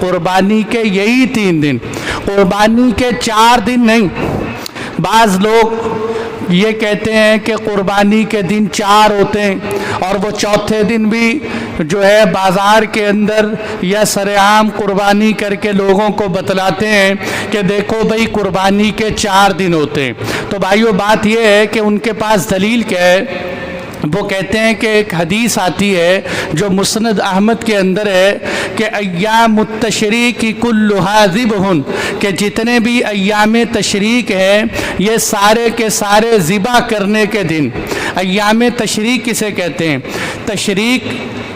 قربانی کے یہی 3 دن، قربانی کے 4 دن نہیں۔ بعض لوگ یہ کہتے ہیں کہ قربانی کے دن 4 ہوتے ہیں اور وہ چوتھے دن بھی جو ہے بازار کے اندر یا سرعام قربانی کر کے لوگوں کو بتلاتے ہیں کہ دیکھو بھئی قربانی کے 4 دن ہوتے ہیں۔ تو بھائیو بات یہ ہے کہ ان کے پاس دلیل کیا ہے؟ وہ کہتے ہیں کہ ایک حدیث آتی ہے جو مسند احمد کے اندر ہے کہ ایام التشریق کلھا ذبح، کہ جتنے بھی ایام تشریق ہیں یہ سارے کے سارے ذبح کرنے کے دن۔ ایام تشریق کسے کہتے ہیں؟ تشریق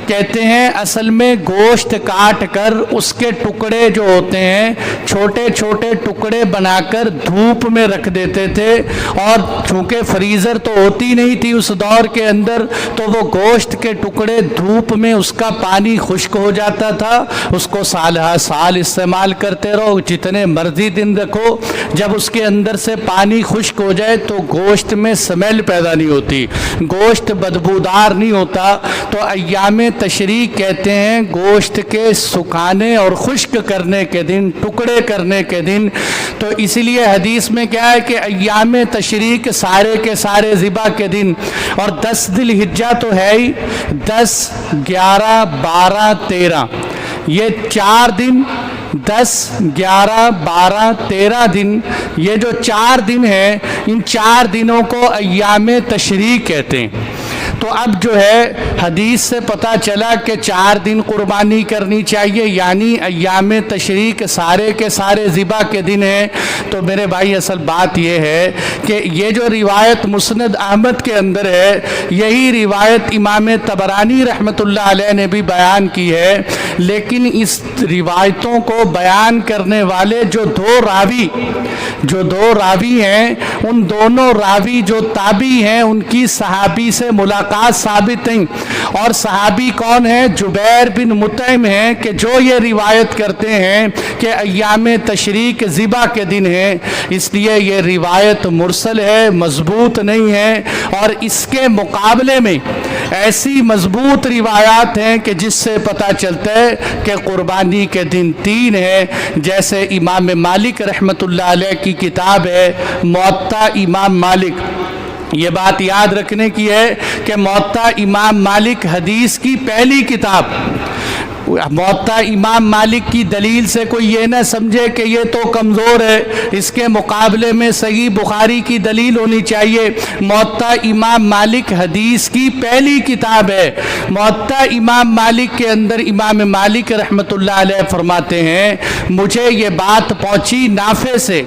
کہتے ہیں اصل میں گوشت کاٹ کر اس کے ٹکڑے جو ہوتے ہیں چھوٹے چھوٹے ٹکڑے بنا کر دھوپ میں رکھ دیتے تھے، اور چونکہ فریزر تو ہوتی نہیں تھی اس دور کے اندر، تو وہ گوشت کے ٹکڑے دھوپ میں اس کا پانی خشک ہو جاتا تھا، اس کو سال ہا سال استعمال کرتے رہو، جتنے مرضی دن رکھو، جب اس کے اندر سے پانی خشک ہو جائے تو گوشت میں سمیل پیدا نہیں ہوتی، گوشت بدبودار نہیں ہوتا۔ تو ایام تشریق کہتے ہیں گوشت کے سکھانے اور خشک کرنے کے دن، ٹکڑے کرنے کے دن۔ تو اسی لیے حدیث میں کیا ہے کہ ایام تشریق سارے کے سارے ذبح کے دن، اور 10 ذی الحجہ تو ہے ہی، 10 11 12 13 یہ 4 دن، 10 11 12 13 دن، یہ جو 4 دن ہیں ان 4 دنوں کو ایام تشریق کہتے ہیں۔ تو اب جو ہے حدیث سے پتہ چلا کہ 4 دن قربانی کرنی چاہیے، یعنی ایام تشریق سارے کے سارے ذبح کے دن ہیں۔ تو میرے بھائی اصل بات یہ ہے کہ یہ جو روایت مسند احمد کے اندر ہے یہی روایت امام طبرانی رحمۃ اللہ علیہ نے بھی بیان کی ہے، لیکن اس روایتوں کو بیان کرنے والے جو دو راوی ہیں ان دونوں راوی جو تابعی ہیں ان کی صحابی سے ملاقات ثابت نہیں، اور صحابی کون ہیں؟ جبیر بن مطعم ہیں، کہ جو یہ روایت کرتے ہیں کہ ایام تشریق ذبح کے دن ہیں، اس لیے یہ روایت مرسل ہے، مضبوط نہیں ہے۔ اور اس کے مقابلے میں ایسی مضبوط روایات ہیں کہ جس سے پتہ چلتا ہے کہ قربانی کے دن 3 ہیں، جیسے امام مالک رحمۃ اللہ علیہ کی کتاب ہے موطا امام مالک۔ یہ بات یاد رکھنے کی ہے کہ موطا امام مالک حدیث کی پہلی کتاب، موطا امام مالک کی دلیل سے کوئی یہ نہ سمجھے کہ یہ تو کمزور ہے، اس کے مقابلے میں صحیح بخاری کی دلیل ہونی چاہیے۔ موطا امام مالک حدیث کی پہلی کتاب ہے۔ موطا امام مالک کے اندر امام مالک رحمۃ اللہ علیہ فرماتے ہیں مجھے یہ بات پہنچی نافع سے،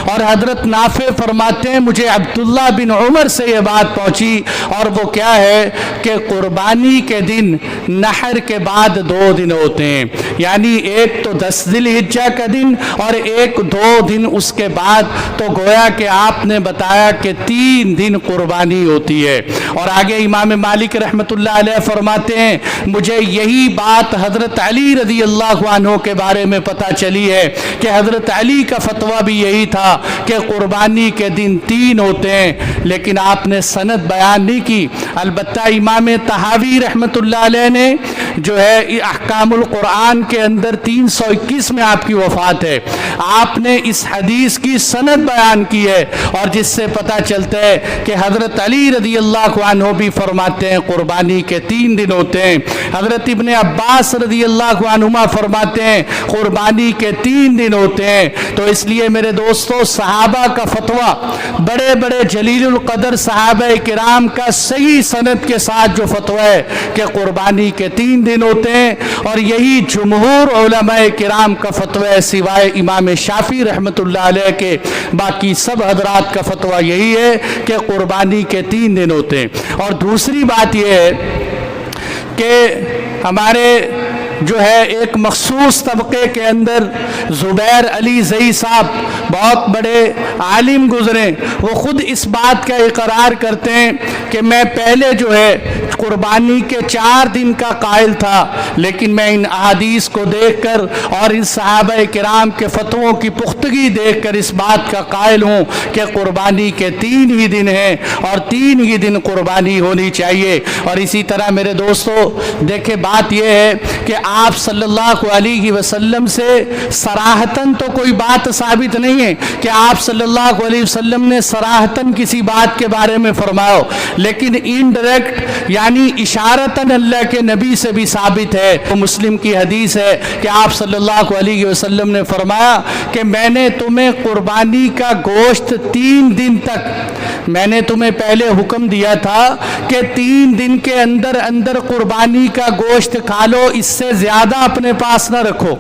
اور حضرت نافع فرماتے ہیں مجھے عبداللہ بن عمر سے یہ بات پہنچی، اور وہ کیا ہے کہ قربانی کے دن نحر کے بعد 2 دن ہوتے ہیں، یعنی ایک تو 10 ذی الحجہ کا دن اور ایک 2 دن اس کے بعد، تو گویا کہ آپ نے بتایا کہ 3 دن قربانی ہوتی ہے۔ اور آگے امام مالک رحمۃ اللہ علیہ فرماتے ہیں مجھے یہی بات حضرت علی رضی اللہ عنہ کے بارے میں پتہ چلی ہے کہ حضرت علی کا فتویٰ بھی یہی تھا کہ قربانی کے دن 3 ہوتے ہیں، لیکن آپ نے سند بیان نہیں کی۔ البتہ امام طحاوی رحمۃ اللہ علیہ نے جو ہے احکام القرآن کے اندر 321 میں آپ کی وفات ہے، آپ نے اس حدیث کی سند بیان کی ہے، اور جس سے پتہ چلتا ہے کہ حضرت علی رضی اللہ عنہ بھی فرماتے ہیں قربانی کے 3 دن ہوتے ہیں، حضرت ابن عباس رضی اللہ عنہما فرماتے ہیں قربانی کے 3 دن ہوتے ہیں۔ تو اس لیے میرے دوستو صحابہ کا فتویٰ، بڑے بڑے جلیل القدر صحابہ کرام کا صحیح سند کے ساتھ جو فتویٰ ہے کہ قربانی کے 3 دن ہوتے ہیں، اور یہی جمہور علماء کرام کا فتویٰ ہے سوائے امام شافعی رحمۃ اللہ علیہ کے، باقی سب حضرات کا فتویٰ یہی ہے کہ قربانی کے 3 دن ہوتے ہیں۔ اور دوسری بات یہ ہے کہ ہمارے جو ہے ایک مخصوص طبقے کے اندر زبیر علی زئی صاحب بہت بڑے عالم گزرے، وہ خود اس بات کا اقرار کرتے ہیں کہ میں پہلے جو ہے قربانی کے 4 دن کا قائل تھا، لیکن میں ان احادیث کو دیکھ کر اور ان صحابہ کرام کے فتووں کی پختگی دیکھ کر اس بات کا قائل ہوں کہ قربانی کے 3 ہی دن ہیں اور 3 ہی دن قربانی ہونی چاہیے۔ اور اسی طرح میرے دوستو دیکھیں بات یہ ہے کہ آپ صلی اللہ علیہ وسلم سے صراحتاً تو کوئی بات ثابت نہیں ہے کہ آپ صلی اللہ علیہ وسلم نے صراحتاً کسی بات کے بارے میں فرماؤ، لیکن انڈائریکٹ یعنی اشارتاً اللہ کے نبی سے بھی ثابت ہے۔ تو مسلم کی حدیث ہے کہ آپ صلی اللہ علیہ وسلم نے فرمایا کہ میں نے تمہیں قربانی کا گوشت 3 دن تک، میں نے تمہیں پہلے حکم دیا تھا کہ 3 دن کے اندر اندر قربانی کا گوشت کھا لو، اس سے زیادہ اپنے پاس نہ رکھو،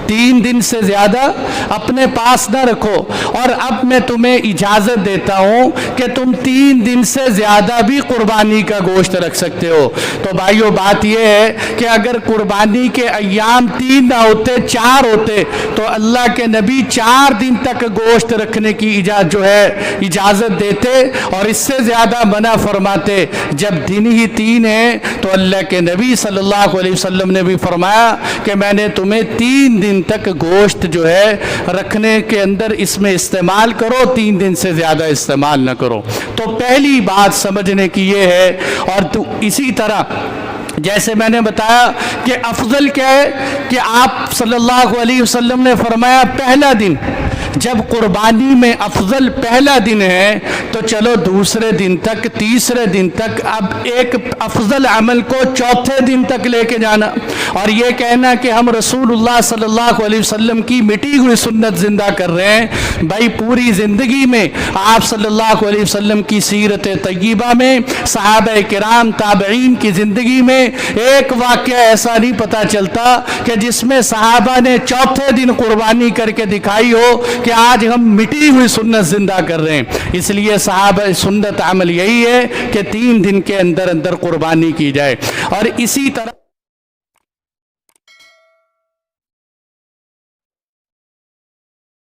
3 دن سے زیادہ اپنے پاس نہ رکھو، اور اب میں تمہیں اجازت دیتا ہوں کہ تم 3 دن سے زیادہ بھی قربانی کا گوشت رکھ سکتے ہو۔ تو بھائیو بات یہ ہے کہ اگر قربانی کے ایام 3 نہ ہوتے 4 ہوتے تو اللہ کے نبی 4 دن تک گوشت رکھنے کی اجازت دیتے اور اس سے زیادہ منع فرماتے۔ جب دن ہی 3 ہیں تو اللہ کے نبی صلی اللہ علیہ وسلم نے بھی فرمایا کہ میں نے تمہیں 3 دن تک گوشت رکھنے کے اندر اس میں استعمال کرو، 3 دن سے زیادہ استعمال نہ کرو۔ تو پہلی بات سمجھنے کی یہ ہے، اور تو اسی طرح جیسے میں نے بتایا کہ افضل کیا ہے کہ آپ صلی اللہ علیہ وسلم نے فرمایا پہلا دن، جب قربانی میں افضل پہلا دن ہے تو چلو دوسرے دن تک، تیسرے دن تک، اب ایک افضل عمل کو چوتھے دن تک لے کے جانا، اور یہ کہنا کہ ہم رسول اللہ صلی اللہ علیہ وسلم کی مٹی ہوئی سنت زندہ کر رہے ہیں۔ بھائی پوری زندگی میں آپ صلی اللہ علیہ وسلم کی سیرت طیبہ میں، صحابہ کرام تابعین کی زندگی میں ایک واقعہ ایسا نہیں پتا چلتا کہ جس میں صحابہ نے چوتھے دن قربانی کر کے دکھائی ہو کہ آج ہم مٹی ہوئی سنت زندہ کر رہے ہیں۔ اس لیے صحابہ سنت عمل یہی ہے کہ 3 دن کے اندر اندر قربانی کی جائے۔ اور اسی طرح